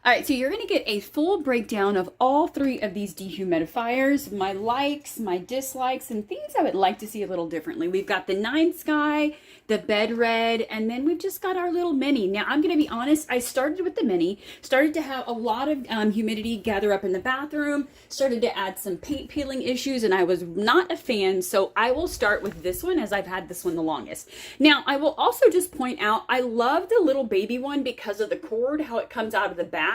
All right, so you're going to get a full breakdown of all three of these dehumidifiers, my likes, my dislikes, and things I would like to see a little differently. We've got the NineSky, the BEDRED, and then we've just got our little mini. Now, I'm going to be honest, I started with the mini, started to have a lot of humidity gather up in the bathroom, started to add some paint peeling issues, and I was not a fan, so I will start with this one as I've had this one the longest. Now, I will also just point out, I love the little baby one because of the cord, how it comes out of the back.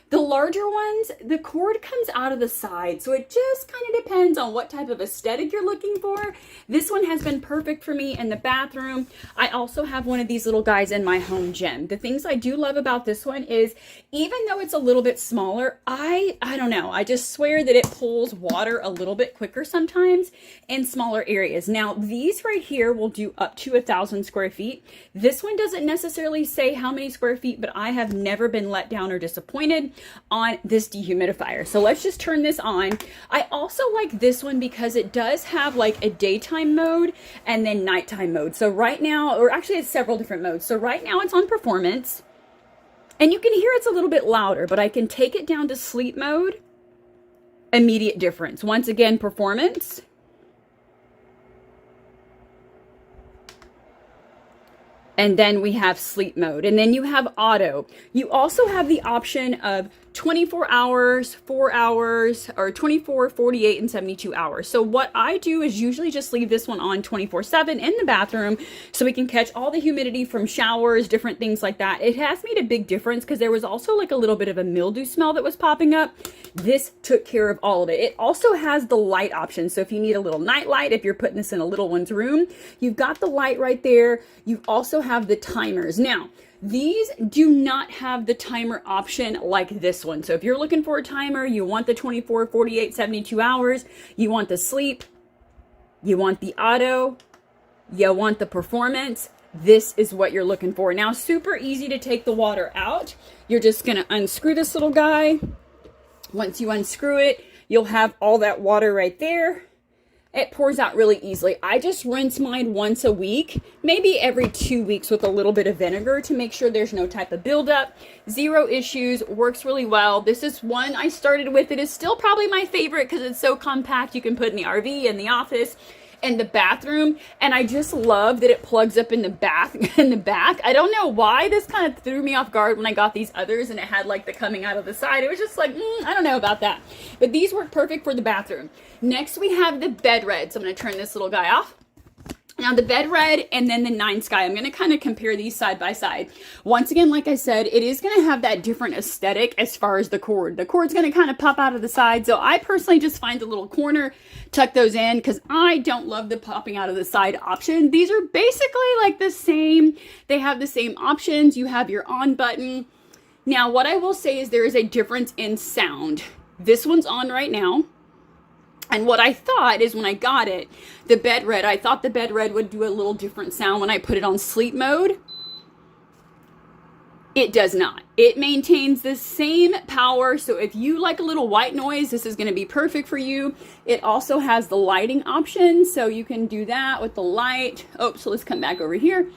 The larger ones, the cord comes out of the side, so it just kind of depends on what type of aesthetic you're looking for. This one has been perfect for me in the bathroom. I also have one of these little guys in my home gym. The things I do love about this one is, even though it's a little bit smaller, I don't know, I just swear that it pulls water a little bit quicker sometimes in smaller areas. Now, these right here will do up to 1,000 square feet. This one doesn't necessarily say how many square feet, but I have never been let down or disappointed on this dehumidifier. So let's just turn this on. I also like this one because it does have like a daytime mode and then nighttime mode. So right now, or actually it's several different modes. So right now it's on performance and you can hear it's a little bit louder, but I can take it down to sleep mode. Immediate difference. Once again, performance. And then we have sleep mode, and then you have auto. You also have the option of 24 hours, 4 hours, or 24, 48, and 72 hours. So what I do is usually just leave this one on 24/7 in the bathroom so we can catch all the humidity from showers, different things like that. It has made a big difference because there was also like a little bit of a mildew smell that was popping up. This took care of all of it. It also has the light option. So if you need a little night light, if you're putting this in a little one's room, you've got the light right there. You also have the timers. Now, these do not have the timer option like this one. So if you're looking for a timer, you want the 24, 48, 72 hours, you want the sleep, you want the auto, you want the performance, this is what you're looking for. Now, super easy to take the water out. You're just going to unscrew this little guy. Once you unscrew it, you'll have all that water right there. It pours out really easily. I just rinse mine once a week, maybe every 2 weeks with a little bit of vinegar to make sure there's no type of buildup. Zero issues, works really well. This is one I started with. It is still probably my favorite because it's so compact. You can put in the RV, in the office, in the bathroom, and I just love that it plugs up in the back. I don't know why this kind of threw me off guard when I got these others and it had like the coming out of the side. It was just like, I don't know about that. But these work perfect for the bathroom. Next we have the BEDRED. So I'm going to turn this little guy off. Now the BEDRED and then the NineSky, I'm going to kind of compare these side by side. Once again, like I said, it is going to have that different aesthetic as far as the cord. The cord's going to kind of pop out of the side. So I personally just find a little corner, tuck those in because I don't love the popping out of the side option. These are basically like the same. They have the same options. You have your on button. Now what I will say is there is a difference in sound. This one's on right now. And what I thought is when I got it, the BEDRED, I thought the BEDRED would do a little different sound when I put it on sleep mode. It does not. It maintains the same power. So if you like a little white noise, this is going to be perfect for you. It also has the lighting option. So you can do that with the light. Oh, so let's come back over here.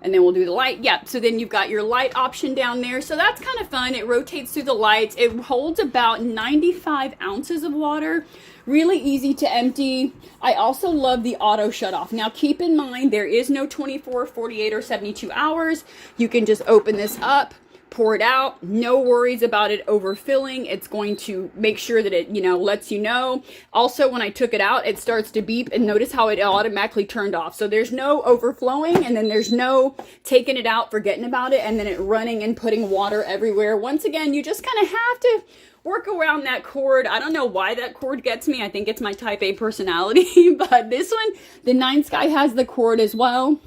And then we'll do the light. Yep. So then you've got your light option down there. So that's kind of fun. It rotates through the lights. It holds about 95 ounces of water. Really easy to empty. I also love the auto shut off. Now keep in mind, there is no 24, 48, or 72 hours. You can just open this up, pour it out. No worries about it overfilling. It's going to make sure that it, lets you know. Also, when I took it out, it starts to beep, and notice how it automatically turned off. So there's no overflowing, and then there's no taking it out, forgetting about it, and then it running and putting water everywhere. Once again, you just kind of have to work around that cord. I don't know why that cord gets me. I think it's my type A personality, but this one, the NineSky has the cord as well.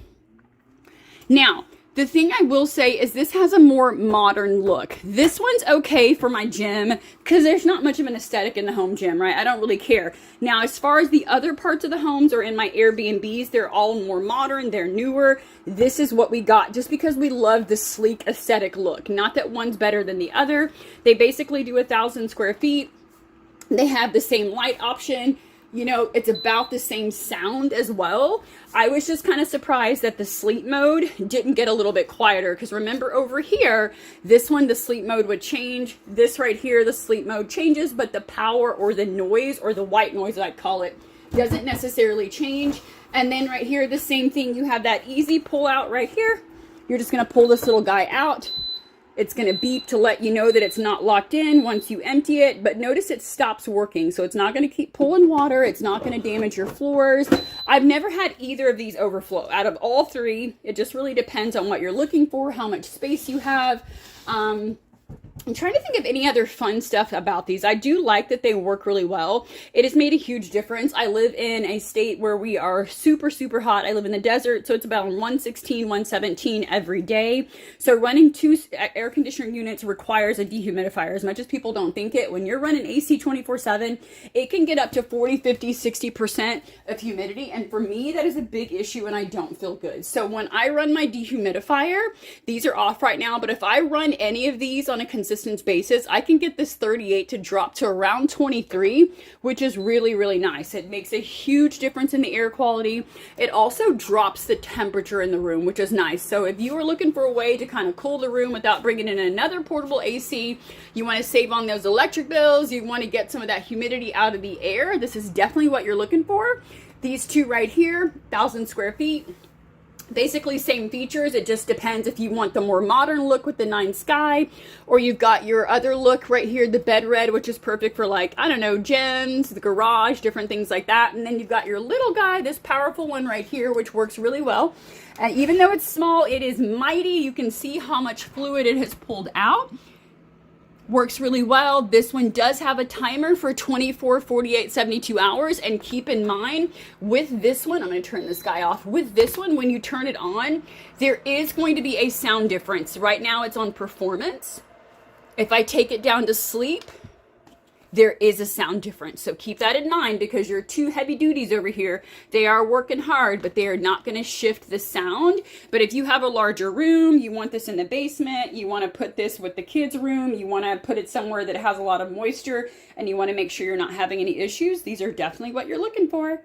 Now, the thing I will say is this has a more modern look. This one's okay for my gym because there's not much of an aesthetic in the home gym, right? I don't really care. Now, as far as the other parts of the homes or in my Airbnbs, they're all more modern. They're newer. This is what we got just because we love the sleek aesthetic look. Not that one's better than the other. They basically do 1,000 square feet. They have the same light option. you know, it's about the same sound as well. I was just kind of surprised that the sleep mode didn't get a little bit quieter, because remember over here, this one, the sleep mode would change. This right here, the sleep mode changes, but the power or the noise, or the white noise I call it, doesn't necessarily change. And then right here, the same thing, you have that easy pull out right here. You're just gonna pull this little guy out. It's going to beep to let you know that it's not locked in once you empty it, but notice it stops working. So it's not going to keep pulling water. It's not going to damage your floors. I've never had either of these overflow. Out of all three, it just really depends on what you're looking for, how much space you have. I'm trying to think of any other fun stuff about these. I do like that they work really well. It has made a huge difference. I live in a state where we are super, super hot. I live in the desert, so it's about 116, 117 every day. So running 2 air conditioner units requires a dehumidifier. As much as people don't think it, when you're running AC 24/7, it can get up to 40, 50, 60% of humidity. And for me, that is a big issue and I don't feel good. So when I run my dehumidifier, these are off right now, but if I run any of these on a consistent basis, I can get this 38 to drop to around 23, which is really, really nice. It makes a huge difference in the air quality. It also drops the temperature in the room, which is nice. So if you are looking for a way to kind of cool the room without bringing in another portable AC, you want to save on those electric bills, you want to get some of that humidity out of the air, this is definitely what you're looking for. These two right here, 1,000 square feet. Basically same features, it just depends if you want the more modern look with the NineSky, or you've got your other look right here, the BEDRED, which is perfect for, like, I don't know, gyms, the garage, different things like that. And then you've got your little guy, this powerful one right here, which works really well. And even though it's small, it is mighty. You can see how much fluid it has pulled out. Works really well. This one does have a timer for 24, 48, 72 hours. And keep in mind, with this one, I'm going to turn this guy off. With this one, when you turn it on, there is going to be a sound difference. Right now, it's on performance. If I take it down to sleep, there is a sound difference. So keep that in mind, because your two heavy duties over here, they are working hard, but they are not going to shift the sound. But if you have a larger room, you want this in the basement, you want to put this with the kids' room, you want to put it somewhere that has a lot of moisture, and you want to make sure you're not having any issues, these are definitely what you're looking for.